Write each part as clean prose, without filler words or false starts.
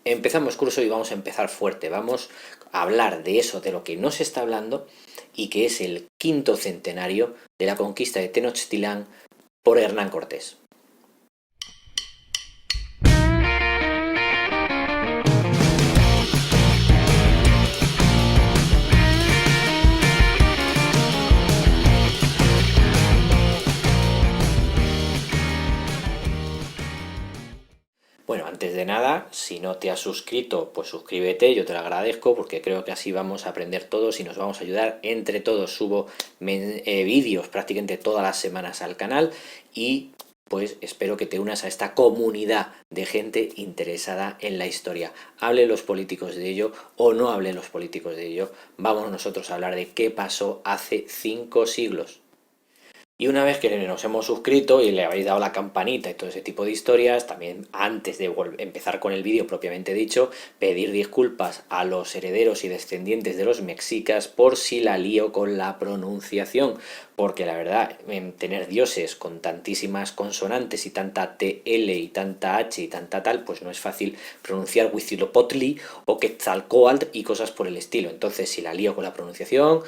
Empezamos curso y vamos a empezar fuerte. Vamos a hablar de eso, de lo que no se está hablando y que es el quinto centenario de la conquista de Tenochtitlán por Hernán Cortés. Bueno, antes de nada, si no te has suscrito, pues suscríbete, yo te lo agradezco porque creo que así vamos a aprender todos y nos vamos a ayudar entre todos. Subo vídeos prácticamente todas las semanas al canal y pues espero que te unas a esta comunidad de gente interesada en la historia. Hablen los políticos de ello o no hablen los políticos de ello, vamos nosotros a hablar de qué pasó hace 5 siglos. Y una vez que nos hemos suscrito y le habéis dado la campanita y todo ese tipo de historias, también antes de empezar con el vídeo propiamente dicho, pedir disculpas a los herederos y descendientes de los mexicas por si la lío con la pronunciación, porque la verdad, tener dioses con tantísimas consonantes y tanta TL y tanta H y tanta tal, pues no es fácil pronunciar Huitzilopochtli o Quetzalcóatl y cosas por el estilo. Entonces, si la lío con la pronunciación,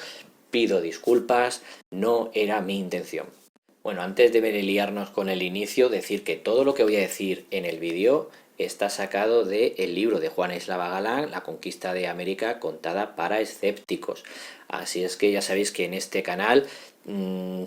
pido disculpas, no era mi intención. Bueno, antes de liarnos con el inicio, decir que todo lo que voy a decir en el vídeo está sacado del libro de Juan Eslava Galán, La conquista de América contada para escépticos. Así es que ya sabéis que en este canal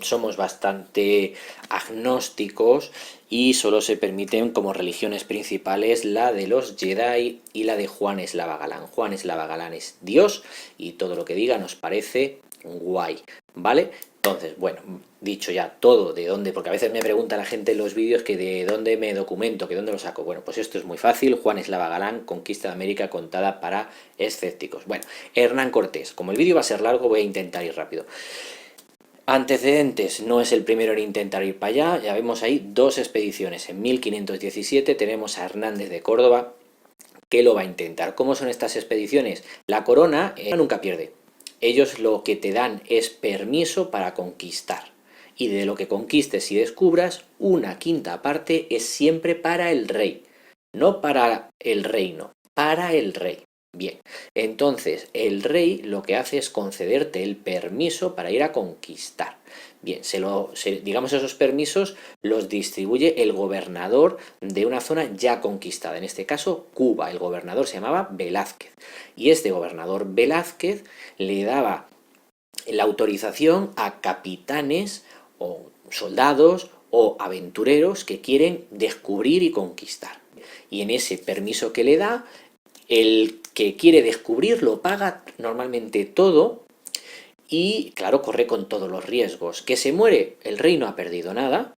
somos bastante agnósticos y solo se permiten como religiones principales la de los Jedi y la de Juan Eslava Galán. Juan Eslava Galán es Dios y todo lo que diga nos parece guay, ¿vale? Entonces, bueno, dicho ya todo, de dónde, porque a veces me pregunta la gente en los vídeos que de dónde me documento, que dónde lo saco. Bueno, pues esto es muy fácil. Juan Eslava Galán, Conquista de América contada para escépticos. Bueno, Hernán Cortés. Como el vídeo va a ser largo, voy a intentar ir rápido. Antecedentes, no es el primero en intentar ir para allá. Ya vemos ahí 2 expediciones. En 1517 tenemos a Hernández de Córdoba, que lo va a intentar. ¿Cómo son estas expediciones? La corona nunca pierde. Ellos lo que te dan es permiso para conquistar. Y de lo que conquistes y descubras, una quinta parte es siempre para el rey. No para el reino, para el rey. Bien, entonces el rey lo que hace es concederte el permiso para ir a conquistar. Bien, digamos esos permisos los distribuye el gobernador de una zona ya conquistada, en este caso Cuba. El gobernador se llamaba Velázquez y este gobernador Velázquez le daba la autorización a capitanes o soldados o aventureros que quieren descubrir y conquistar. Y en ese permiso que le da, el que quiere descubrir lo paga normalmente todo y, claro, corre con todos los riesgos. Que se muere, el rey no ha perdido nada.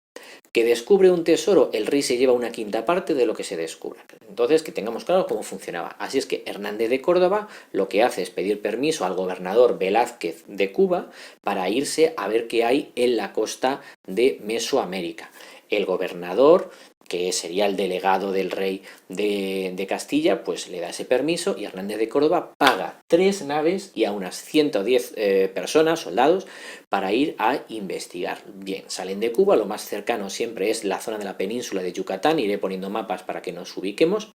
Que descubre un tesoro, el rey se lleva una quinta parte de lo que se descubra. Entonces, que tengamos claro cómo funcionaba. Así es que Hernández de Córdoba lo que hace es pedir permiso al gobernador Velázquez de Cuba para irse a ver qué hay en la costa de Mesoamérica. El gobernador, que sería el delegado del rey de Castilla, pues le da ese permiso y Hernández de Córdoba paga 3 naves y a unas 110 personas, soldados, para ir a investigar. Bien, salen de Cuba, lo más cercano siempre es la zona de la península de Yucatán, iré poniendo mapas para que nos ubiquemos.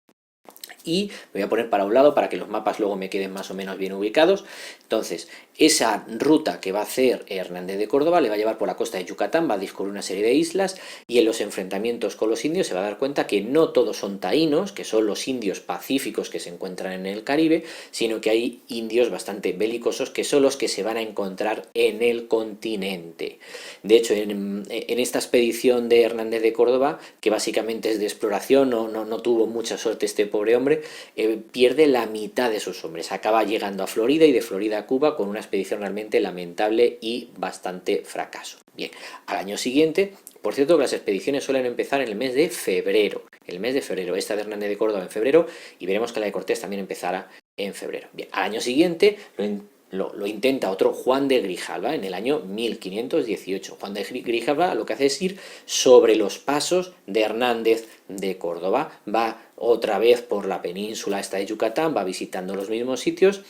Y me voy a poner para un lado para que los mapas luego me queden más o menos bien ubicados. Entonces, esa ruta que va a hacer Hernández de Córdoba le va a llevar por la costa de Yucatán, va a descubrir una serie de islas y en los enfrentamientos con los indios se va a dar cuenta que no todos son taínos, que son los indios pacíficos que se encuentran en el Caribe, sino que hay indios bastante belicosos que son los que se van a encontrar en el continente. De hecho, en esta expedición de Hernández de Córdoba, que básicamente es de exploración, no tuvo mucha suerte este pobre hombre, pierde la mitad de sus hombres. Acaba llegando a Florida y de Florida a Cuba con una expedición realmente lamentable y bastante fracaso. Bien, al año siguiente, por cierto que las expediciones suelen empezar en el mes de febrero. El mes de febrero, esta de Hernández de Córdoba en febrero y veremos que la de Cortés también empezará en febrero. Bien, al año siguiente lo intenta otro Juan de Grijalva en el año 1518. Juan de Grijalva lo que hace es ir sobre los pasos de Hernández de Córdoba. Va otra vez por la península esta de Yucatán, va visitando los mismos sitios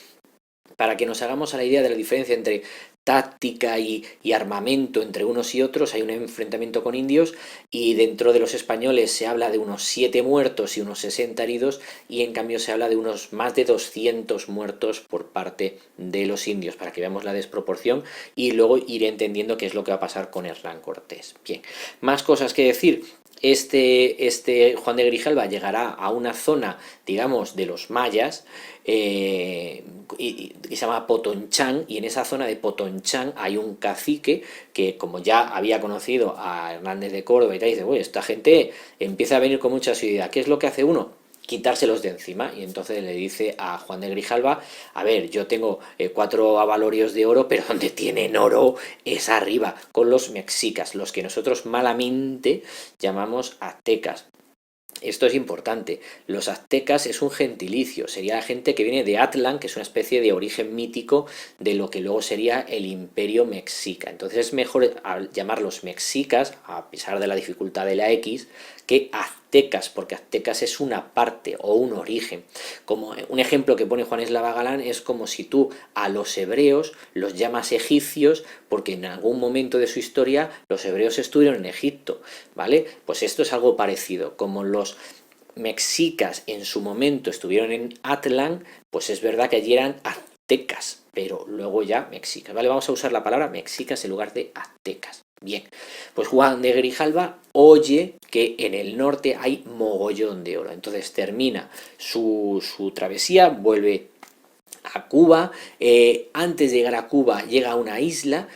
Para que nos hagamos a la idea de la diferencia entre táctica y armamento entre unos y otros, hay un enfrentamiento con indios y dentro de los españoles se habla de unos 7 muertos y unos 60 heridos, y en cambio se habla de unos más de 200 muertos por parte de los indios, para que veamos la desproporción y luego iré entendiendo qué es lo que va a pasar con Hernán Cortés. Bien, más cosas que decir. Este Juan de Grijalva llegará a una zona, digamos, de los mayas, y se llama Potonchán, y en esa zona de Potonchán hay un cacique que, como ya había conocido a Hernández de Córdoba y tal, dice, uy, esta gente empieza a venir con mucha asiduidad. ¿Qué es lo que hace uno? Quitárselos de encima, y entonces le dice a Juan de Grijalva, a ver, yo tengo 4 avalorios de oro, pero donde tienen oro es arriba, con los mexicas, los que nosotros malamente llamamos aztecas. Esto es importante. Los aztecas es un gentilicio, sería la gente que viene de Atlan, que es una especie de origen mítico de lo que luego sería el imperio mexica. Entonces es mejor llamarlos mexicas, a pesar de la dificultad de la X, que aztecas, porque aztecas es una parte o un origen. Como un ejemplo que pone Juan Eslava Galán es como si tú a los hebreos los llamas egipcios porque en algún momento de su historia los hebreos estuvieron en Egipto, ¿vale? Pues esto es algo parecido. Como los mexicas en su momento estuvieron en Atlan, pues es verdad que allí eran aztecas, pero luego ya mexicas, ¿vale? Vamos a usar la palabra mexicas en lugar de aztecas. Bien, pues Juan de Grijalva oye que en el norte hay mogollón de oro, entonces termina su travesía, vuelve a Cuba. Antes de llegar a Cuba llega a una isla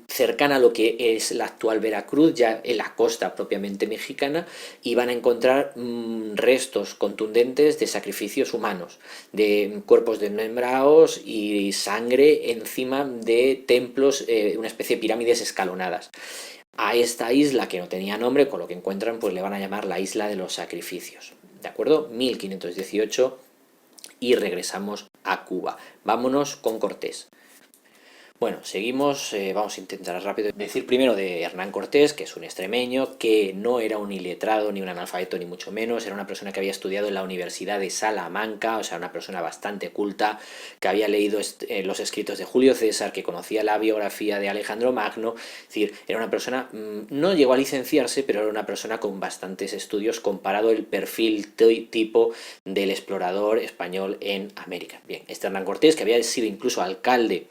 cercana a lo que es la actual Veracruz, ya en la costa propiamente mexicana, y van a encontrar restos contundentes de sacrificios humanos, de cuerpos desmembrados y sangre encima de templos, una especie de pirámides escalonadas. A esta isla, que no tenía nombre, con lo que encuentran, pues le van a llamar la isla de los sacrificios. ¿De acuerdo? 1518 y regresamos a Cuba. Vámonos con Cortés. Bueno, seguimos, vamos a intentar rápido decir primero de Hernán Cortés, que es un extremeño, que no era un iletrado ni un analfabeto ni mucho menos, era una persona que había estudiado en la Universidad de Salamanca, o sea, una persona bastante culta, que había leído los escritos de Julio César, que conocía la biografía de Alejandro Magno, es decir, era una persona, no llegó a licenciarse, pero era una persona con bastantes estudios comparado el perfil tipo del explorador español en América. Bien, este Hernán Cortés, que había sido incluso alcalde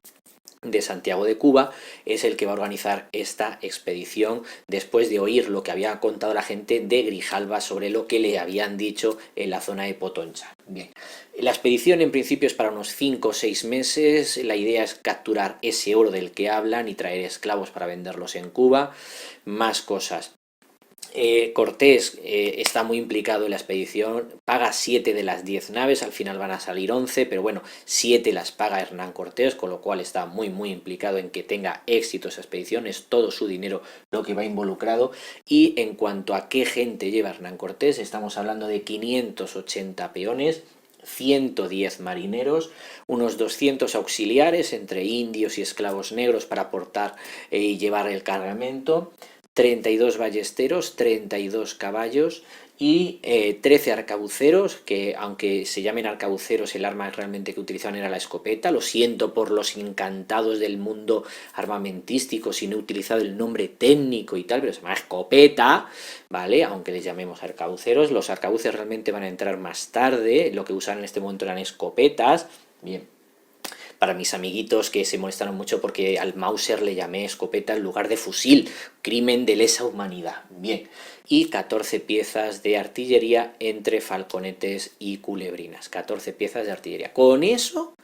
de Santiago de Cuba, es el que va a organizar esta expedición después de oír lo que había contado la gente de Grijalva sobre lo que le habían dicho en la zona de Potoncha. Bien, la expedición en principio es para unos 5 o 6 meses, la idea es capturar ese oro del que hablan y traer esclavos para venderlos en Cuba. Más cosas. Cortés está muy implicado en la expedición, paga 7 de las 10 naves, al final van a salir 11, pero bueno, 7 las paga Hernán Cortés, con lo cual está muy implicado en que tenga éxito esa expedición, es todo su dinero lo que va involucrado. Y en cuanto a qué gente lleva Hernán Cortés, estamos hablando de 580 peones, 110 marineros, unos 200 auxiliares entre indios y esclavos negros para aportar y llevar el cargamento, 32 ballesteros, 32 caballos y 13 arcabuceros, que aunque se llamen arcabuceros, el arma realmente que utilizaban era la escopeta. Lo siento por los encantados del mundo armamentístico si no he utilizado el nombre técnico y tal, pero se llama escopeta, ¿vale? Aunque les llamemos arcabuceros. Los arcabuceros realmente van a entrar más tarde, lo que usan en este momento eran escopetas. Bien, para mis amiguitos que se molestaron mucho porque al Mauser le llamé escopeta en lugar de fusil, crimen de lesa humanidad. Bien, y 14 piezas de artillería entre falconetes y culebrinas, 14 piezas de artillería. Con eso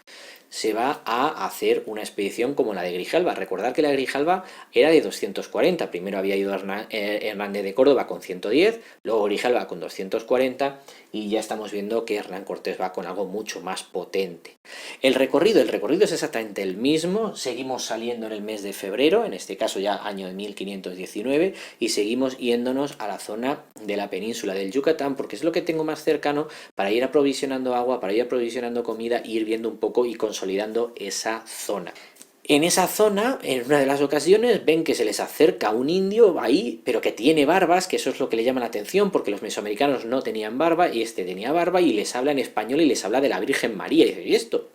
se va a hacer una expedición como la de Grijalva. Recordad que la de Grijalva era de 240, primero había ido Hernández de Córdoba con 110, luego Grijalva con 240, y ya estamos viendo que Hernán Cortés va con algo mucho más potente. El recorrido es exactamente el mismo, seguimos saliendo en el mes de febrero, en este caso ya año de 1519, y seguimos yéndonos a la zona de la península del Yucatán, porque es lo que tengo más cercano para ir aprovisionando agua, para ir aprovisionando comida, e ir viendo un poco y consolidando esa zona. En esa zona, en una de las ocasiones, ven que se les acerca un indio ahí, pero que tiene barbas, que eso es lo que le llama la atención, porque los mesoamericanos no tenían barba, y este tenía barba, y les habla en español y les habla de la Virgen María. Y dice, ¿y esto?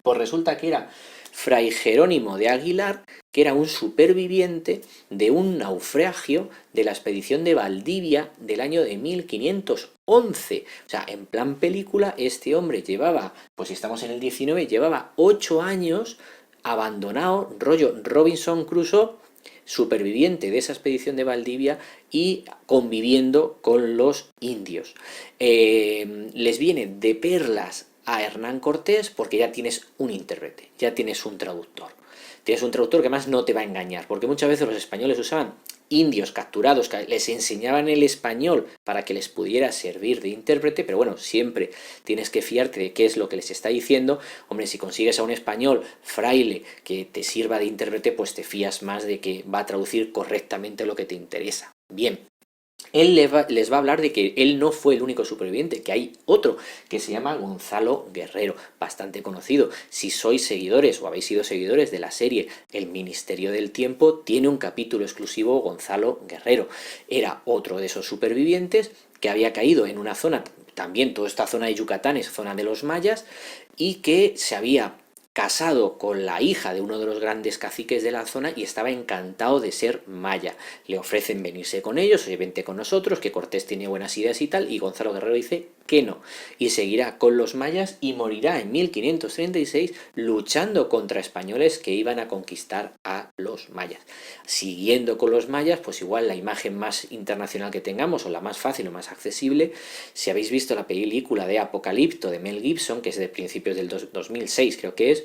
Pues resulta que era Fray Jerónimo de Aguilar, que era un superviviente de un naufragio de la expedición de Valdivia del año de 1511. O sea, en plan película, este hombre llevaba, pues si estamos en el 19, llevaba 8 años abandonado, rollo Robinson Crusoe, superviviente de esa expedición de Valdivia y conviviendo con los indios. Les viene de perlas a Hernán Cortés porque ya tienes un intérprete, ya tienes un traductor. Tienes un traductor que más no te va a engañar, porque muchas veces los españoles usaban indios capturados que les enseñaban el español para que les pudiera servir de intérprete, pero bueno, siempre tienes que fiarte de qué es lo que les está diciendo. Hombre, si consigues a un español fraile que te sirva de intérprete, pues te fías más de que va a traducir correctamente lo que te interesa. Bien, él les va a hablar de que él no fue el único superviviente, que hay otro que se llama Gonzalo Guerrero, bastante conocido. Si sois seguidores o habéis sido seguidores de la serie El Ministerio del Tiempo, tiene un capítulo exclusivo Gonzalo Guerrero. Era otro de esos supervivientes que había caído en una zona, también toda esta zona de Yucatán es zona de los mayas, y que se había casado con la hija de uno de los grandes caciques de la zona y estaba encantado de ser maya. Le ofrecen venirse con ellos, oye, vente con nosotros, que Cortés tiene buenas ideas y tal, y Gonzalo Guerrero dice que no, y seguirá con los mayas y morirá en 1536 luchando contra españoles que iban a conquistar a los mayas. Siguiendo con los mayas, pues igual la imagen más internacional que tengamos, o la más fácil o más accesible, si habéis visto la película de Apocalipto de Mel Gibson, que es de principios del 2006 creo que es,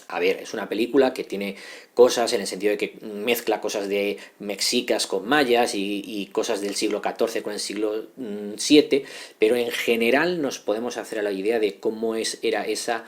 a ver, es una película que tiene cosas en el sentido de que mezcla cosas de mexicas con mayas y cosas del siglo XIV con el siglo VII, pero en general nos podemos hacer a la idea de cómo era esa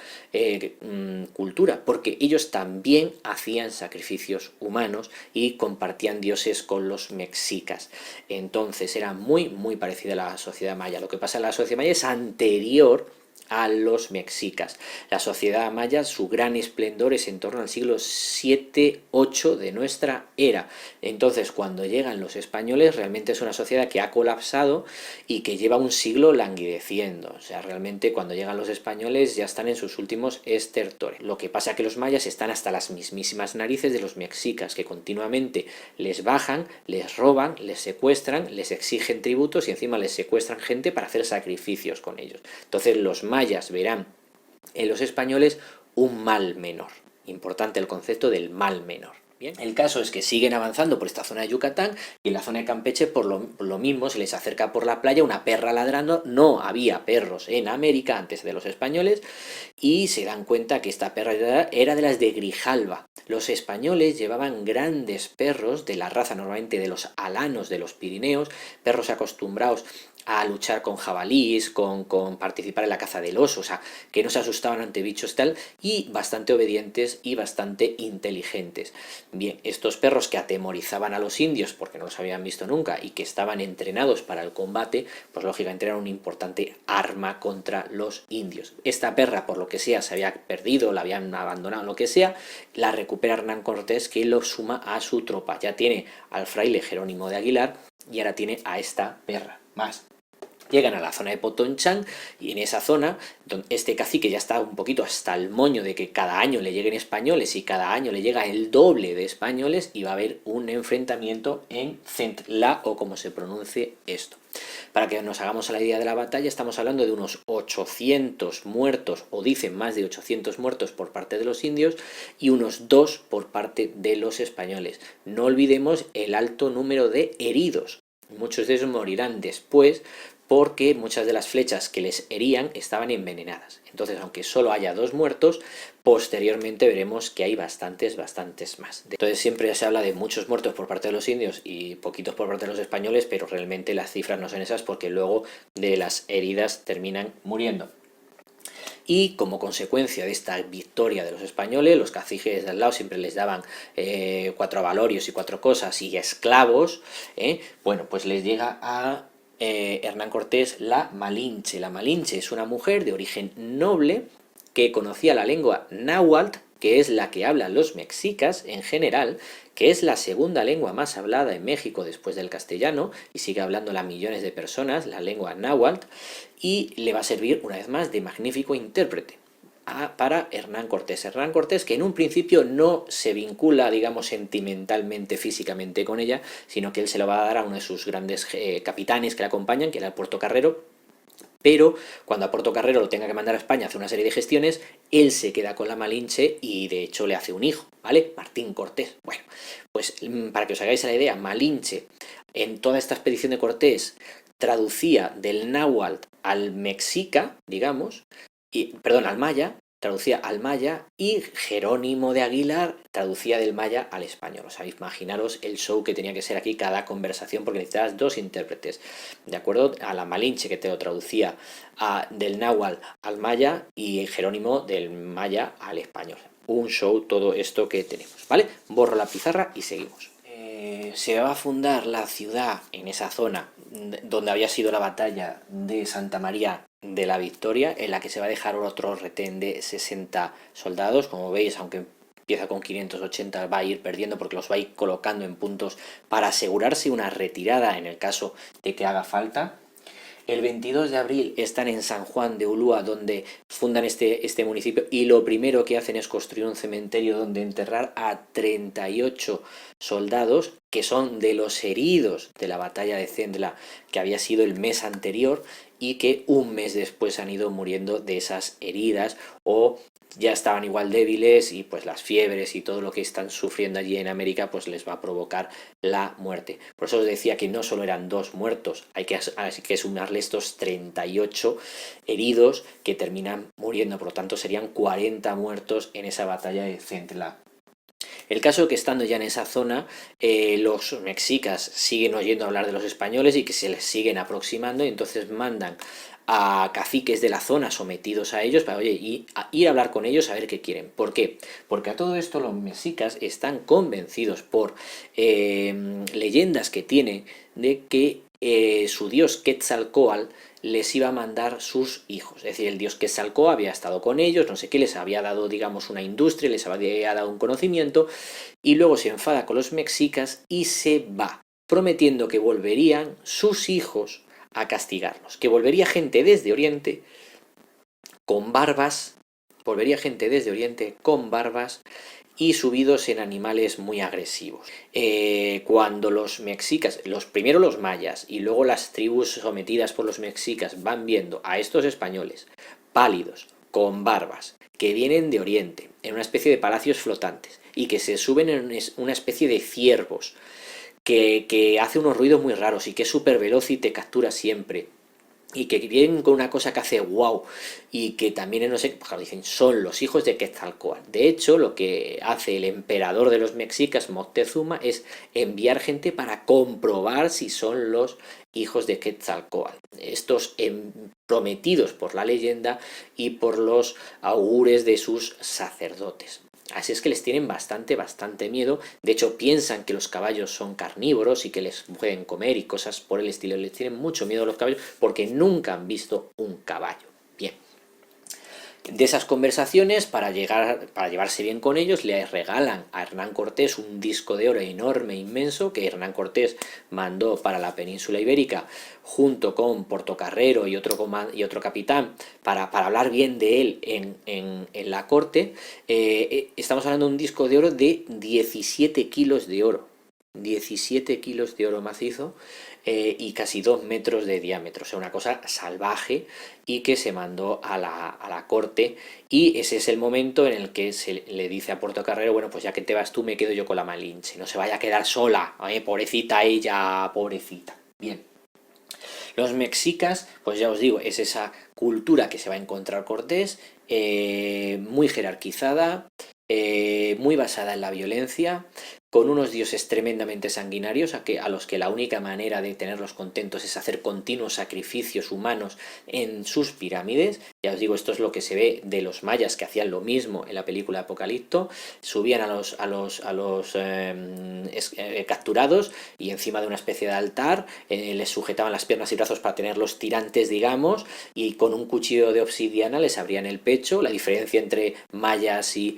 cultura, porque ellos también hacían sacrificios humanos y compartían dioses con los mexicas. Entonces era muy, muy parecida a la sociedad maya. Lo que pasa en la sociedad maya es anterior a los mexicas. La sociedad maya, su gran esplendor es en torno al siglo 7-8 de nuestra era. Entonces, cuando llegan los españoles, realmente es una sociedad que ha colapsado y que lleva un siglo languideciendo. O sea, realmente cuando llegan los españoles ya están en sus últimos estertores. Lo que pasa es que los mayas están hasta las mismísimas narices de los mexicas, que continuamente les bajan, les roban, les secuestran, les exigen tributos y encima les secuestran gente para hacer sacrificios con ellos. Entonces los mayas verán en los españoles un mal menor. Importante el concepto del mal menor. Bien, el caso es que siguen avanzando por esta zona de Yucatán y en la zona de Campeche por lo mismo se les acerca por la playa una perra ladrando. No había perros en América antes de los españoles y se dan cuenta que esta perra era de las de Grijalba. Los españoles llevaban grandes perros de la raza normalmente de los alanos de los Pirineos, perros acostumbrados a luchar con jabalíes, con participar en la caza del oso, o sea, que no se asustaban ante bichos tal, y bastante obedientes y bastante inteligentes. Bien, estos perros que atemorizaban a los indios porque no los habían visto nunca y que estaban entrenados para el combate, pues lógicamente eran una importante arma contra los indios. Esta perra, por lo que sea, se había perdido, la habían abandonado, lo que sea, la recupera Hernán Cortés, que lo suma a su tropa. Ya tiene al fraile Jerónimo de Aguilar y ahora tiene a esta perra más. Llegan a la zona de Potonchán y en esa zona este cacique ya está un poquito hasta el moño de que cada año le lleguen españoles y cada año le llega el doble de españoles y va a haber un enfrentamiento en Centla o como se pronuncie esto. Para que nos hagamos a la idea de la batalla, estamos hablando de unos 800 muertos, o dicen más de 800 muertos por parte de los indios y unos 2 por parte de los españoles. No olvidemos el alto número de heridos. Muchos de ellos morirán después porque muchas de las flechas que les herían estaban envenenadas. Entonces, aunque solo haya 2 muertos, posteriormente veremos que hay bastantes más. Entonces siempre se habla de muchos muertos por parte de los indios y poquitos por parte de los españoles, pero realmente las cifras no son esas porque luego de las heridas terminan muriendo. Y como consecuencia de esta victoria de los españoles, los caciques de al lado siempre les daban 4 avalorios y 4 cosas y esclavos, bueno, pues les llega a Hernán Cortés la Malinche. La Malinche es una mujer de origen noble que conocía la lengua náhuatl, que es la que hablan los mexicas en general, que es la segunda lengua más hablada en México después del castellano, y sigue hablándola millones de personas, la lengua náhuatl, y le va a servir una vez más de magnífico intérprete. para Hernán Cortés. Hernán Cortés, que en un principio no se vincula, digamos, sentimentalmente, físicamente con ella, sino que él se lo va a dar a uno de sus grandes capitanes que le acompañan, que era el Portocarrero. Pero cuando a Portocarrero lo tenga que mandar a España a hacer una serie de gestiones, él se queda con la Malinche y de hecho le hace un hijo, ¿vale? Martín Cortés. Bueno, pues para que os hagáis la idea, Malinche en toda esta expedición de Cortés traducía del náhuatl al mexica, digamos, perdón, al maya, traducía al maya, y Jerónimo de Aguilar traducía del maya al español. O sea, imaginaros el show que tenía que ser aquí cada conversación, porque necesitabas dos intérpretes, ¿de acuerdo? A la Malinche, que te lo traducía del náhuatl al maya, y Jerónimo del maya al español. Un show todo esto que tenemos, ¿vale? Borro la pizarra y seguimos. Se va a fundar la ciudad en esa zona donde había sido la batalla de Santa María de la Victoria, en la que se va a dejar otro retén de 60 soldados. Como veis, aunque empieza con 580, va a ir perdiendo porque los va a ir colocando en puntos para asegurarse una retirada en el caso de que haga falta. El 22 de abril están en San Juan de Ulúa, donde fundan este municipio, y lo primero que hacen es construir un cementerio donde enterrar a 38 soldados, que son de los heridos de la batalla de Zendla, que había sido el mes anterior, y que un mes después han ido muriendo de esas heridas, o ya estaban igual débiles, y pues las fiebres y todo lo que están sufriendo allí en América pues les va a provocar la muerte. Por eso os decía que no solo eran 2 muertos, hay que sumarle estos 38 heridos que terminan muriendo, por lo tanto serían 40 muertos en esa batalla de Zendla. El caso es que estando ya en esa zona, los mexicas siguen oyendo hablar de los españoles y que se les siguen aproximando, y entonces mandan a caciques de la zona sometidos a ellos para, oye, ir a hablar con ellos a ver qué quieren. ¿Por qué? Porque a todo esto los mexicas están convencidos por leyendas que tienen de que su dios Quetzalcóatl les iba a mandar sus hijos. Es decir, el dios Quetzalcóatl había estado con ellos, no sé qué, les había dado, digamos, una industria, les había dado un conocimiento, y luego se enfada con los mexicas y se va, prometiendo que volverían sus hijos a castigarlos, que volvería gente desde Oriente con barbas, y subidos en animales muy agresivos. Cuando los mexicas, primero los mayas y luego las tribus sometidas por los mexicas, van viendo a estos españoles pálidos, con barbas, que vienen de Oriente, en una especie de palacios flotantes, y que se suben en una especie de ciervos, que hace unos ruidos muy raros y que es súper veloz y te captura siempre, y que vienen con una cosa que hace wow, y que también, no sé, pues dicen, son los hijos de Quetzalcóatl. De hecho, lo que hace el emperador de los mexicas, Moctezuma, es enviar gente para comprobar si son los hijos de Quetzalcóatl. Estos prometidos por la leyenda y por los augures de sus sacerdotes. Así es que les tienen bastante miedo. De hecho, piensan que los caballos son carnívoros y que les pueden comer y cosas por el estilo. Les tienen mucho miedo a los caballos porque nunca han visto un caballo. Bien. De esas conversaciones, para llevarse bien con ellos, le regalan a Hernán Cortés un disco de oro enorme, inmenso, que Hernán Cortés mandó para la península ibérica, junto con Portocarrero y otro capitán, para hablar bien de él en la corte. Estamos hablando de un disco de oro de 17 kilos de oro. 17 kilos de oro macizo, y casi 2 metros de diámetro, o sea, una cosa salvaje, y que se mandó a la corte, y ese es el momento en el que se le dice a Portocarrero, bueno, pues ya que te vas tú, me quedo yo con la Malinche, no se vaya a quedar sola, pobrecita ella, pobrecita. Bien. Los mexicas, pues ya os digo, es esa cultura que se va a encontrar Cortés, muy jerarquizada, muy basada en la violencia, con unos dioses tremendamente sanguinarios a los que la única manera de tenerlos contentos es hacer continuos sacrificios humanos en sus pirámides. Ya os digo, esto es lo que se ve de los mayas, que hacían lo mismo en la película Apocalipto. Subían a los capturados, y encima de una especie de altar les sujetaban las piernas y brazos para tenerlos tirantes, digamos, y con un cuchillo de obsidiana les abrían el pecho. La diferencia entre mayas y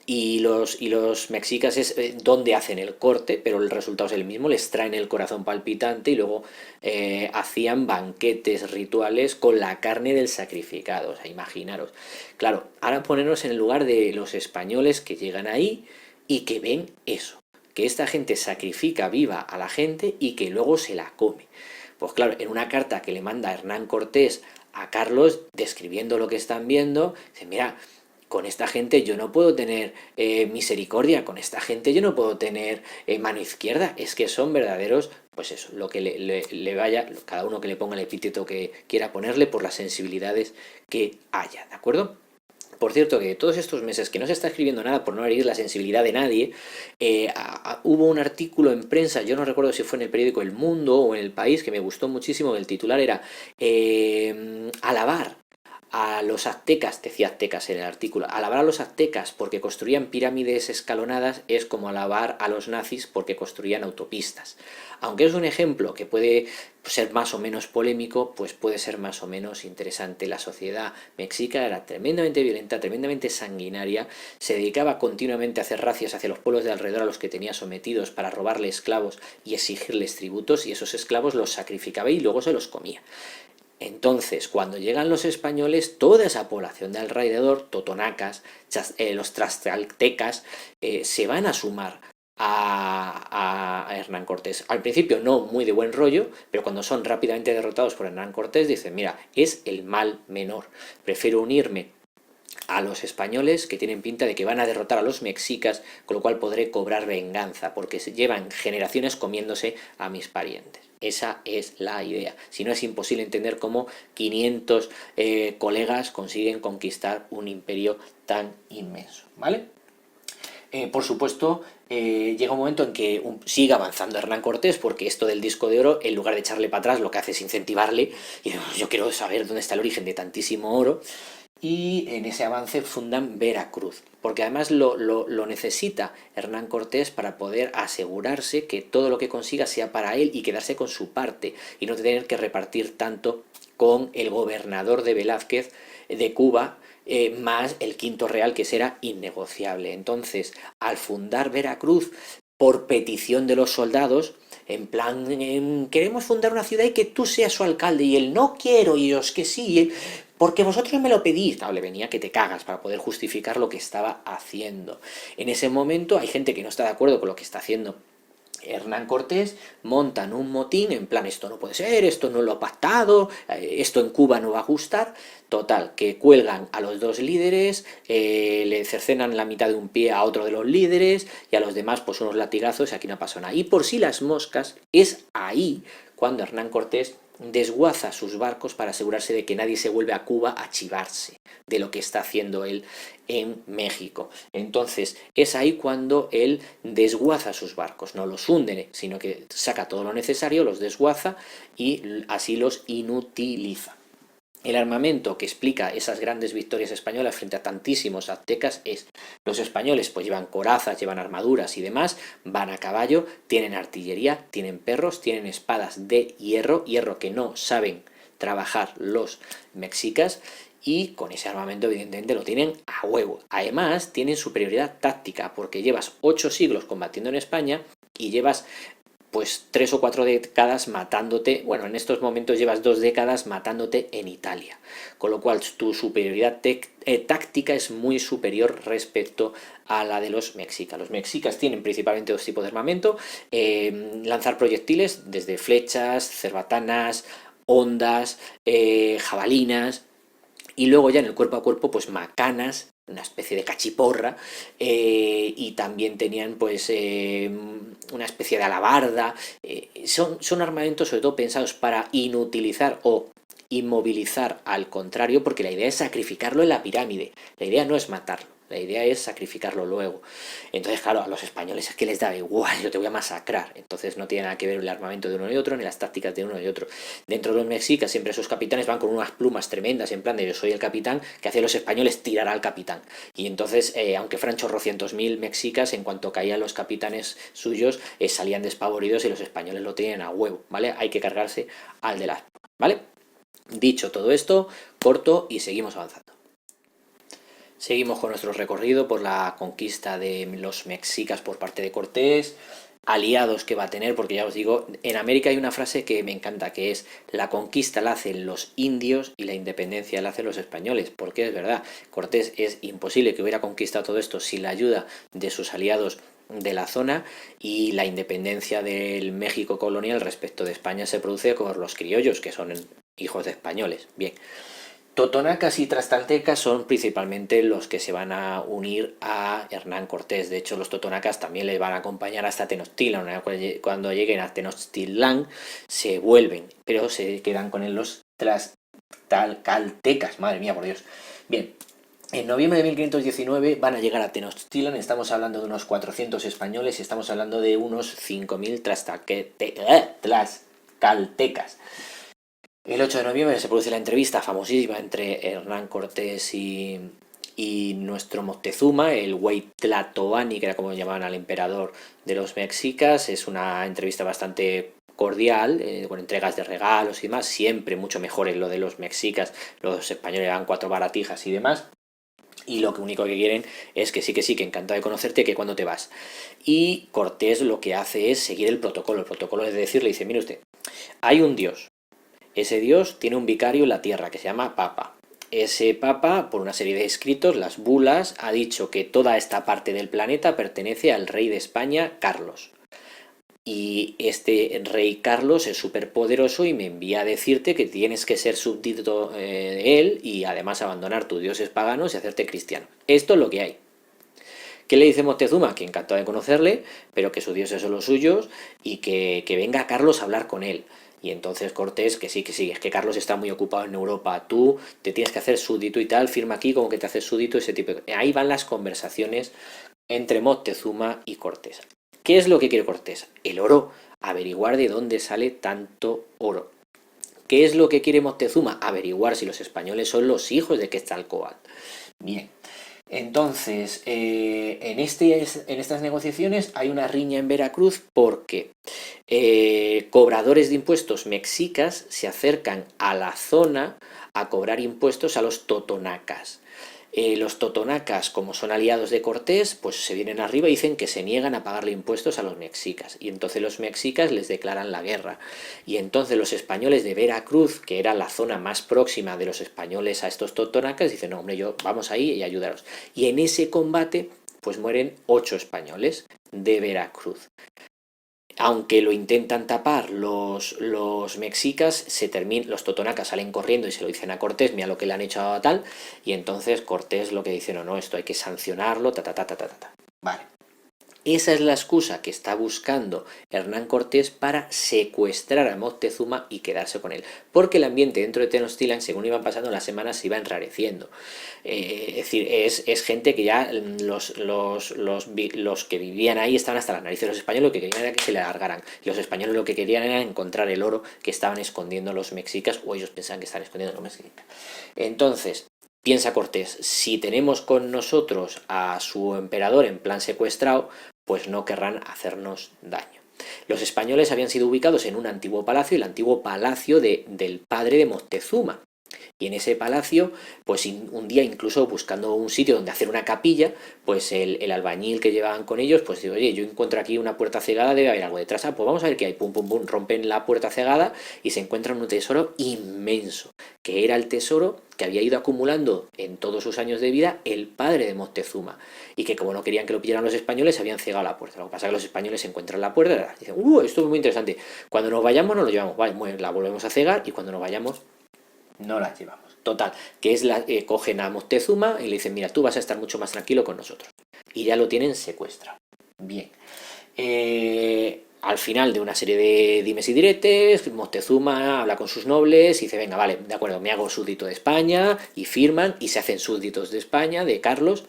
y los mexicas es donde hacen el corte, pero el resultado es el mismo, les traen el corazón palpitante y luego hacían banquetes rituales con la carne del sacrificado, o sea, imaginaros. Claro, ahora ponernos en el lugar de los españoles que llegan ahí y que ven eso, que esta gente sacrifica viva a la gente y que luego se la come. Pues claro, en una carta que le manda Hernán Cortés a Carlos describiendo lo que están viendo, dice, mira, con esta gente yo no puedo tener misericordia, con esta gente yo no puedo tener mano izquierda, es que son verdaderos, pues eso, lo que le vaya, cada uno que le ponga el epíteto que quiera ponerle por las sensibilidades que haya, ¿de acuerdo? Por cierto, que todos estos meses que no se está escribiendo nada por no herir la sensibilidad de nadie, hubo un artículo en prensa, yo no recuerdo si fue en el periódico El Mundo o en El País, que me gustó muchísimo, el titular era alabar a los aztecas, decía aztecas en el artículo, alabar a los aztecas porque construían pirámides escalonadas es como alabar a los nazis porque construían autopistas. Aunque es un ejemplo que puede ser más o menos polémico, pues puede ser más o menos interesante. La sociedad mexica era tremendamente violenta, tremendamente sanguinaria, se dedicaba continuamente a hacer racias hacia los pueblos de alrededor a los que tenía sometidos para robarle esclavos y exigirles tributos, y esos esclavos los sacrificaba y luego se los comía. Entonces, cuando llegan los españoles, toda esa población de alrededor, totonacas, los tlaxcaltecas, se van a sumar a Hernán Cortés. Al principio no muy de buen rollo, pero cuando son rápidamente derrotados por Hernán Cortés, dicen, mira, es el mal menor. Prefiero unirme a los españoles que tienen pinta de que van a derrotar a los mexicas, con lo cual podré cobrar venganza, porque se llevan generaciones comiéndose a mis parientes. Esa es la idea. Si no, es imposible entender cómo 500 colegas consiguen conquistar un imperio tan inmenso, ¿vale? Por supuesto, llega un momento en que sigue avanzando Hernán Cortés, porque esto del disco de oro, en lugar de echarle para atrás, lo que hace es incentivarle, y yo quiero saber dónde está el origen de tantísimo oro, y en ese avance fundan Veracruz, porque además lo necesita Hernán Cortés para poder asegurarse que todo lo que consiga sea para él y quedarse con su parte, y no tener que repartir tanto con el gobernador de Velázquez de Cuba, más el quinto real, que será innegociable. Entonces, al fundar Veracruz, por petición de los soldados, en plan, queremos fundar una ciudad y que tú seas su alcalde, y él, no quiero, y ellos, que sí, porque vosotros me lo pedís. No, le venía que te cagas para poder justificar lo que estaba haciendo. En ese momento hay gente que no está de acuerdo con lo que está haciendo Hernán Cortés, montan un motín en plan, esto no puede ser, esto no lo ha pactado, esto en Cuba no va a gustar. Total, que cuelgan a los dos líderes, le cercenan la mitad de un pie a otro de los líderes y a los demás pues unos latigazos, y aquí no pasó nada. Y por si las moscas, es ahí cuando Hernán Cortés desguaza sus barcos para asegurarse de que nadie se vuelve a Cuba a chivarse de lo que está haciendo él en México. Entonces es ahí cuando él desguaza sus barcos, no los hunde, sino que saca todo lo necesario, los desguaza y así los inutiliza. El armamento que explica esas grandes victorias españolas frente a tantísimos aztecas es: los españoles pues llevan corazas, llevan armaduras y demás, van a caballo, tienen artillería, tienen perros, tienen espadas de hierro, hierro que no saben trabajar los mexicas, y con ese armamento evidentemente lo tienen a huevo. Además tienen superioridad táctica porque llevas 8 siglos combatiendo en España y llevas pues 3 o 4 décadas matándote, bueno, en estos momentos llevas 2 décadas matándote en Italia, con lo cual tu superioridad táctica es muy superior respecto a la de los mexicas. Los mexicas tienen principalmente 2 tipos de armamento: lanzar proyectiles desde flechas, cerbatanas, ondas, jabalinas, y luego ya en el cuerpo a cuerpo pues macanas, una especie de cachiporra, y también tenían pues una especie de alabarda. Son armamentos sobre todo pensados para inutilizar o inmovilizar al contrario, porque la idea es sacrificarlo en la pirámide, la idea no es matarlo. La idea es sacrificarlo luego. Entonces, claro, a los españoles es que les da igual, yo te voy a masacrar. Entonces no tiene nada que ver el armamento de uno y otro, ni las tácticas de uno y otro. Dentro de los mexicas siempre sus capitanes van con unas plumas tremendas, en plan de yo soy el capitán, que hace a los españoles tirar al capitán. Y entonces, aunque fueran chorrocientos mil mexicas, en cuanto caían los capitanes suyos, salían despavoridos y los españoles lo tenían a huevo, ¿vale? Hay que cargarse al de las plumas, ¿vale? Dicho todo esto, corto y seguimos avanzando. Seguimos con nuestro recorrido por la conquista de los mexicas por parte de Cortés, aliados que va a tener, porque ya os digo, en América hay una frase que me encanta, que es la conquista la hacen los indios y la independencia la hacen los españoles, porque es verdad, Cortés es imposible que hubiera conquistado todo esto sin la ayuda de sus aliados de la zona, y la independencia del México colonial respecto de España se produce con los criollos, que son hijos de españoles. Bien. Totonacas y tlaxcaltecas son principalmente los que se van a unir a Hernán Cortés. De hecho, los totonacas también le van a acompañar hasta Tenochtitlan. Cuando lleguen a Tenochtitlán se vuelven, pero se quedan con él los tlaxcaltecas. Madre mía, por Dios. Bien, en noviembre de 1519 van a llegar a Tenochtitlan. Estamos hablando de unos 400 españoles y estamos hablando de unos 5.000 tlaxcaltecas. El 8 de noviembre se produce la entrevista famosísima entre Hernán Cortés y nuestro Moctezuma, el Güey Tlatoani, que era como llamaban al emperador de los mexicas. Es una entrevista bastante cordial, con entregas de regalos y demás, siempre mucho mejor en lo de los mexicas. Los españoles dan 4 baratijas y demás. Y lo único que quieren es que sí, que encantado de conocerte, que cuando te vas. Y Cortés lo que hace es seguir el protocolo. El protocolo es decirle, dice, mire usted, hay un dios. Ese dios tiene un vicario en la tierra que se llama Papa. Ese Papa, por una serie de escritos, las bulas, ha dicho que toda esta parte del planeta pertenece al rey de España, Carlos. Y este rey Carlos es súper poderoso y me envía a decirte que tienes que ser súbdito de él y además abandonar tus dioses paganos y hacerte cristiano. Esto es lo que hay. ¿Qué le dice Moctezuma? Que encantado de conocerle, pero que sus dioses son los suyos y que venga Carlos a hablar con él. Y entonces Cortés, que sí, es que Carlos está muy ocupado en Europa, tú te tienes que hacer súbdito y tal, firma aquí como que te haces súbdito, ese tipo de... Ahí van las conversaciones entre Moctezuma y Cortés. ¿Qué es lo que quiere Cortés? El oro, averiguar de dónde sale tanto oro. ¿Qué es lo que quiere Moctezuma? Averiguar si los españoles son los hijos de Quetzalcóatl. Bien. Entonces, en estas negociaciones hay una riña en Veracruz porque cobradores de impuestos mexicas se acercan a la zona a cobrar impuestos a los totonacas. Los totonacas, como son aliados de Cortés, pues se vienen arriba y dicen que se niegan a pagarle impuestos a los mexicas. Y entonces los mexicas les declaran la guerra. Y entonces los españoles de Veracruz, que era la zona más próxima de los españoles a estos totonacas, dicen, no, hombre, vamos ahí y ayudaros. Y en ese combate, pues mueren 8 españoles de Veracruz. Aunque lo intentan tapar los mexicas, los totonacas salen corriendo y se lo dicen a Cortés, mira lo que le han hecho a tal, y entonces Cortés lo que dice, no, esto hay que sancionarlo, Vale. Esa es la excusa que está buscando Hernán Cortés para secuestrar a Moctezuma y quedarse con él. Porque el ambiente dentro de Tenochtitlan, según iban pasando las semanas, se iba enrareciendo. Es decir, es gente que ya los que vivían ahí estaban hasta las narices de los españoles, lo que querían era que se le alargaran. Y los españoles lo que querían era encontrar el oro que estaban escondiendo los mexicas, o ellos pensaban que estaban escondiendo los mexicas. Entonces, piensa Cortés, si tenemos con nosotros a su emperador en plan secuestrado, pues no querrán hacernos daño. Los españoles habían sido ubicados en un antiguo palacio, el antiguo palacio del padre de Moctezuma. Y en ese palacio, pues un día incluso buscando un sitio donde hacer una capilla, pues el albañil que llevaban con ellos, pues digo, oye, yo encuentro aquí una puerta cegada, debe haber algo detrás, pues vamos a ver qué hay, pum, pum, pum, rompen la puerta cegada y se encuentran un tesoro inmenso, que era el tesoro que había ido acumulando en todos sus años de vida el padre de Moctezuma, y que como no querían que lo pillaran los españoles, habían cegado la puerta. Lo que pasa es que los españoles encuentran la puerta y dicen, esto es muy interesante, cuando nos vayamos nos lo llevamos, vale, la volvemos a cegar y cuando nos vayamos no las llevamos. Total, que es cogen a Moctezuma y le dicen, mira, tú vas a estar mucho más tranquilo con nosotros. Y ya lo tienen secuestrado. Bien. Al final de una serie de dimes y diretes, Moctezuma habla con sus nobles y dice, venga, vale, de acuerdo, me hago súbdito de España, y firman y se hacen súbditos de España, de Carlos,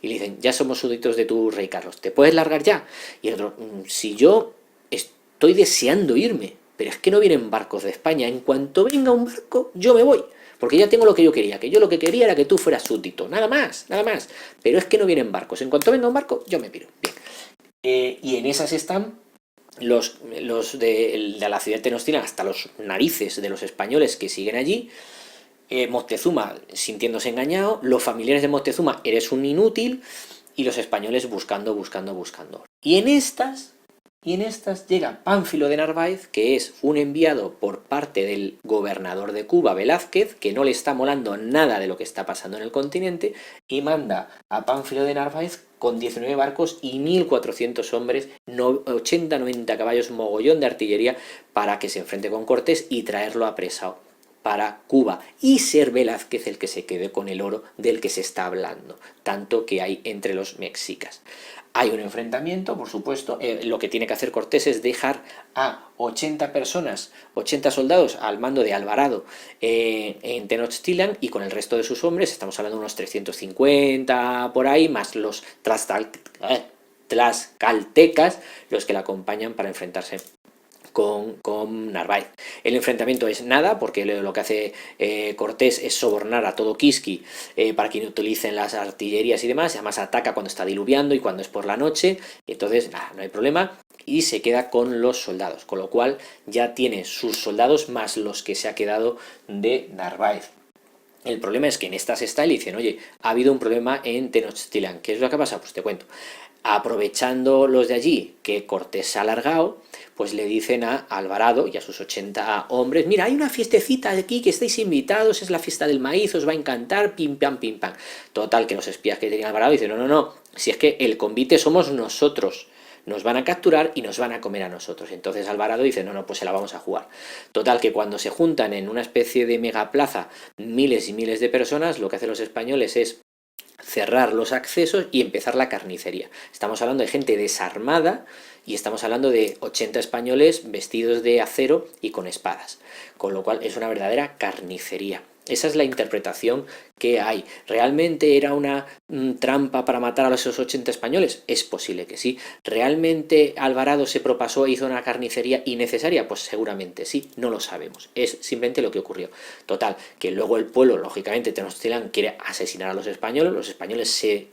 y le dicen, ya somos súbditos de tu rey Carlos, ¿te puedes largar ya? Y el otro, si yo estoy deseando irme, pero es que no vienen barcos de España, en cuanto venga un barco, yo me voy, porque ya tengo lo que yo quería, que yo lo que quería era que tú fueras súbdito, nada más, pero es que no vienen barcos, en cuanto venga un barco, yo me piro. Bien. Y en esas están los de la ciudad de Tenochtitlan hasta los narices de los españoles que siguen allí, Moctezuma sintiéndose engañado, los familiares de Moctezuma, eres un inútil, y los españoles buscando, buscando, buscando. Y en estas llega Pánfilo de Narváez, que es un enviado por parte del gobernador de Cuba, Velázquez, que no le está molando nada de lo que está pasando en el continente, y manda a Pánfilo de Narváez con 19 barcos y 1.400 hombres, 80-90 caballos, mogollón de artillería, para que se enfrente con Cortés y traerlo apresado para Cuba, y ser Velázquez el que se quede con el oro del que se está hablando, tanto que hay entre los mexicas. Hay un enfrentamiento, por supuesto, lo que tiene que hacer Cortés es dejar a 80 personas, 80 soldados al mando de Alvarado en Tenochtitlan, y con el resto de sus hombres, estamos hablando de unos 350 por ahí, más los tlaxcaltecas, los que la acompañan para enfrentarse con Narváez. El enfrentamiento es nada, porque lo que hace Cortés es sobornar a todo Quisqui para que utilicen las artillerías y demás, y además ataca cuando está diluviando y cuando es por la noche, entonces nada, no hay problema, y se queda con los soldados, con lo cual ya tiene sus soldados más los que se ha quedado de Narváez. El problema es que en estas está y le dicen, oye, ha habido un problema en Tenochtitlán. ¿Qué es lo que ha pasado? Pues te cuento. Aprovechando los de allí que Cortés se ha alargado, pues le dicen a Alvarado y a sus 80 hombres, mira, hay una fiestecita aquí que estáis invitados, es la fiesta del maíz, os va a encantar, pim pam, pim pam. Total, que los espías que tenían Alvarado dicen, no, no, no, si es que el convite somos nosotros, nos van a capturar y nos van a comer a nosotros. Entonces Alvarado dice, no, no, pues se la vamos a jugar. Total, que cuando se juntan en una especie de megaplaza miles y miles de personas, lo que hacen los españoles es cerrar los accesos y empezar la carnicería. Estamos hablando de gente desarmada y estamos hablando de 80 españoles vestidos de acero y con espadas, con lo cual es una verdadera carnicería. Esa es la interpretación que hay. ¿Realmente era una trampa para matar a esos 80 españoles? Es posible que sí. ¿Realmente Alvarado se propasó e hizo una carnicería innecesaria? Pues seguramente sí, no lo sabemos. Es simplemente lo que ocurrió. Total, que luego el pueblo, lógicamente, Tenochtitlán quiere asesinar a los españoles se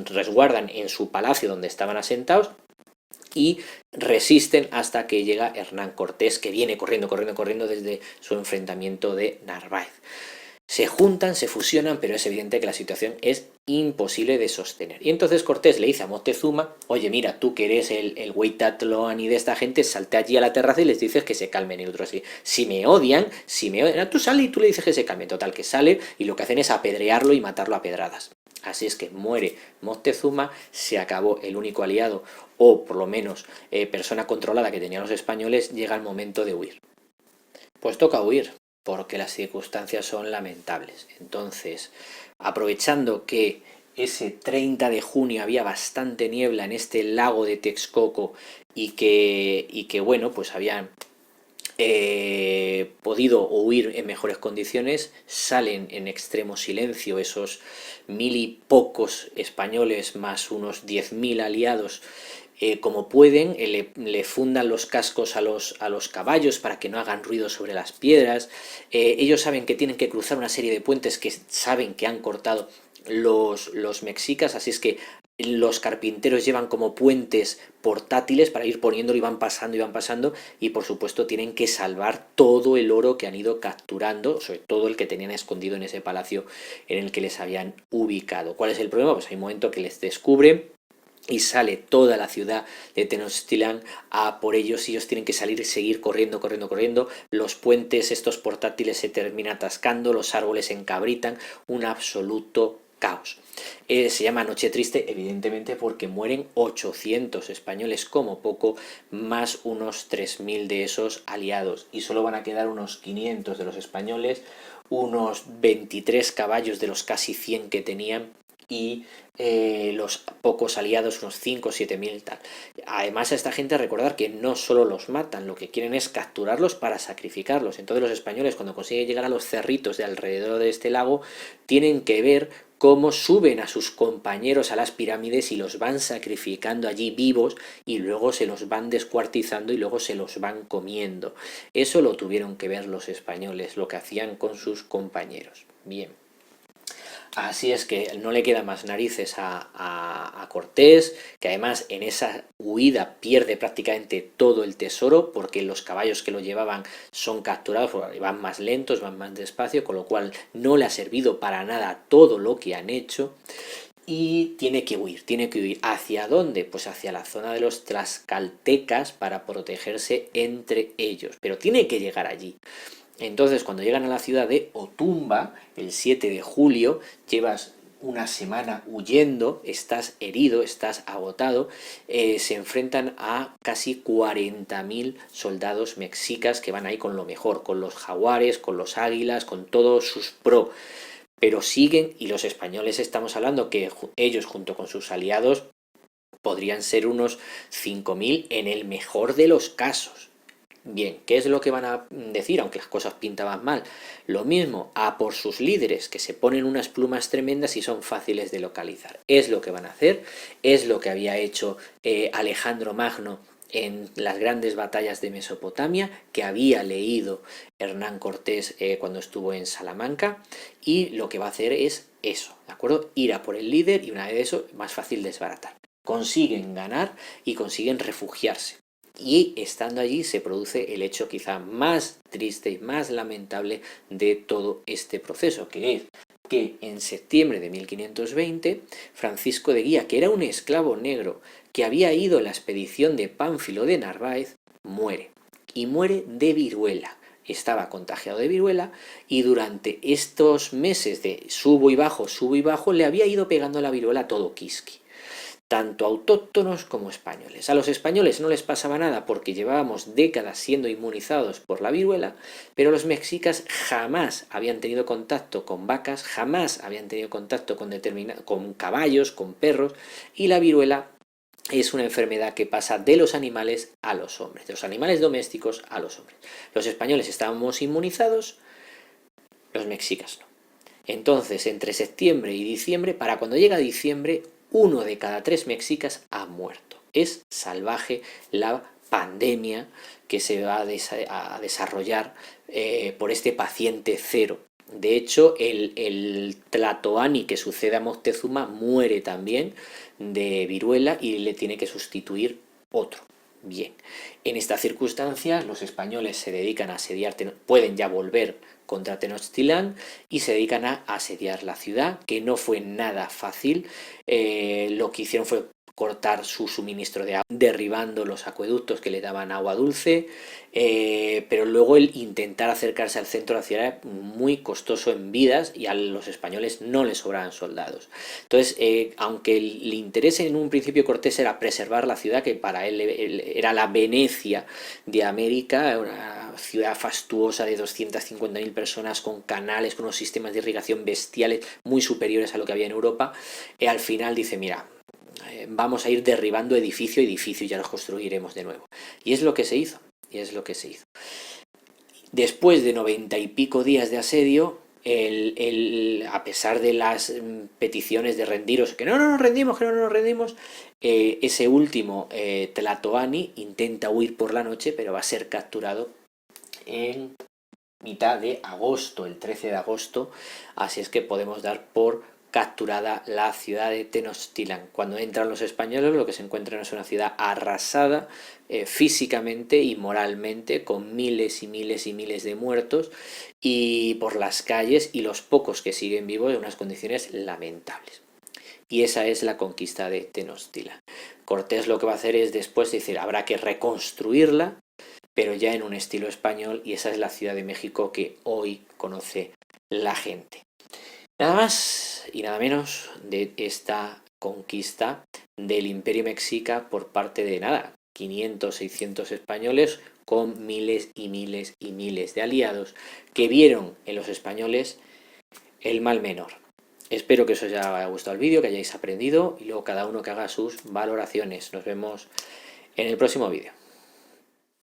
resguardan en su palacio donde estaban asentados, y resisten hasta que llega Hernán Cortés, que viene corriendo desde su enfrentamiento de Narváez. Se juntan, se fusionan, pero es evidente que la situación es imposible de sostener. Y entonces Cortés le dice a Moctezuma, oye, mira, tú que eres el Hueytatloani de esta gente, salte allí a la terraza y les dices que se calmen. Y otros así, si me odian, tú sale y tú le dices que se calmen. Total, que sale, y lo que hacen es apedrearlo y matarlo a pedradas. Así es que muere Moctezuma, se acabó el único aliado, o por lo menos persona controlada que tenían los españoles. Llega el momento de huir. Pues toca huir, porque las circunstancias son lamentables. Entonces, aprovechando que ese 30 de junio había bastante niebla en este lago de Texcoco, y que bueno, pues habían podido huir en mejores condiciones, salen en extremo silencio esos 1.000 y pocos españoles más unos 10.000 aliados, como pueden, le fundan los cascos a los caballos para que no hagan ruido sobre las piedras. Ellos saben que tienen que cruzar una serie de puentes que saben que han cortado los mexicas, así es que los carpinteros llevan como puentes portátiles para ir poniéndolo, y van pasando, y por supuesto tienen que salvar todo el oro que han ido capturando, sobre todo el que tenían escondido en ese palacio en el que les habían ubicado. ¿Cuál es el problema? Pues hay un momento que les descubren y sale toda la ciudad de Tenochtitlán a por ellos, y ellos tienen que salir y seguir corriendo. Los puentes estos portátiles se terminan atascando, los árboles se encabritan, un absoluto caos. Se llama Noche Triste, evidentemente, porque mueren 800 españoles como poco, más unos 3.000 de esos aliados, y solo van a quedar unos 500 de los españoles, unos 23 caballos de los casi 100 que tenían, y los pocos aliados, unos 5 o 7.000 tal. Además, a esta gente recordar que no solo los matan, lo que quieren es capturarlos para sacrificarlos. Entonces los españoles, cuando consiguen llegar a los cerritos de alrededor de este lago, tienen que ver cómo suben a sus compañeros a las pirámides y los van sacrificando allí vivos, y luego se los van descuartizando y luego se los van comiendo. Eso lo tuvieron que ver los españoles, lo que hacían con sus compañeros. Bien. Así es que no le queda más narices a Cortés, que además en esa huida pierde prácticamente todo el tesoro, porque los caballos que lo llevaban son capturados, van más lentos, van más despacio, con lo cual no le ha servido para nada todo lo que han hecho. Y tiene que huir. ¿Hacia dónde? Pues hacia la zona de los tlaxcaltecas para protegerse entre ellos. Pero tiene que llegar allí. Entonces, cuando llegan a la ciudad de Otumba, el 7 de julio, llevas una semana huyendo, estás herido, estás agotado, se enfrentan a casi 40.000 soldados mexicas que van ahí con lo mejor, con los jaguares, con los águilas, con todos sus pro. Pero siguen, y los españoles estamos hablando que ellos junto con sus aliados podrían ser unos 5.000 en el mejor de los casos. Bien, ¿qué es lo que van a decir? Aunque las cosas pintaban mal. Lo mismo, a por sus líderes, que se ponen unas plumas tremendas y son fáciles de localizar. Es lo que van a hacer, es lo que había hecho Alejandro Magno en las grandes batallas de Mesopotamia, que había leído Hernán Cortés cuando estuvo en Salamanca, y lo que va a hacer es eso, ¿de acuerdo? Ir a por el líder y una vez eso, más fácil desbaratar. Consiguen ganar y consiguen refugiarse. Y estando allí se produce el hecho quizá más triste y más lamentable de todo este proceso, que es que en septiembre de 1520 Francisco de Guía, que era un esclavo negro que había ido a la expedición de Pánfilo de Narváez, muere. Y muere de viruela. Estaba contagiado de viruela y durante estos meses de subo y bajo, le había ido pegando la viruela a todo Quisqui, tanto autóctonos como españoles. A los españoles no les pasaba nada porque llevábamos décadas siendo inmunizados por la viruela, pero los mexicas jamás habían tenido contacto con vacas, jamás habían tenido contacto con caballos, con perros, y la viruela es una enfermedad que pasa de los animales a los hombres, de los animales domésticos a los hombres. Los españoles estábamos inmunizados, los mexicas no. Entonces, entre septiembre y diciembre, para cuando llega diciembre, 1 de cada 3 mexicas ha muerto. Es salvaje la pandemia que se va a desarrollar por este paciente cero. De hecho, el Tlatoani que sucede a Moctezuma muere también de viruela y le tiene que sustituir otro. Bien, en estas circunstancias los españoles se dedican a asediar, pueden ya volver contra Tenochtitlán y se dedican a asediar la ciudad, que no fue nada fácil. Lo que hicieron fue cortar su suministro de agua, derribando los acueductos que le daban agua dulce, pero luego el intentar acercarse al centro de la ciudad era muy costoso en vidas y a los españoles no les sobraban soldados. Entonces, aunque el interés en un principio Cortés era preservar la ciudad, que para él era la Venecia de América, una ciudad fastuosa de 250.000 personas con canales, con unos sistemas de irrigación bestiales muy superiores a lo que había en Europa, al final dice, mira, vamos a ir derribando edificio a edificio y ya los construiremos de nuevo. Y es lo que se hizo, Después de 90 y pico días de asedio, a pesar de las peticiones de rendiros, que no nos rendimos, ese último Tlatoani intenta huir por la noche, pero va a ser capturado en mitad de agosto, el 13 de agosto, así es que podemos dar por capturada la ciudad de Tenochtitlán. Cuando entran los españoles, lo que se encuentran es una ciudad arrasada físicamente y moralmente, con miles y miles y miles de muertos, y por las calles, y los pocos que siguen vivos en unas condiciones lamentables. Y esa es la conquista de Tenochtitlán. Cortés lo que va a hacer es después decir, habrá que reconstruirla, pero ya en un estilo español, y esa es la Ciudad de México que hoy conoce la gente. Nada más y nada menos de esta conquista del Imperio Mexica por parte de 500, 600 españoles con miles y miles y miles de aliados que vieron en los españoles el mal menor. Espero que os haya gustado el vídeo, que hayáis aprendido y luego cada uno que haga sus valoraciones. Nos vemos en el próximo vídeo.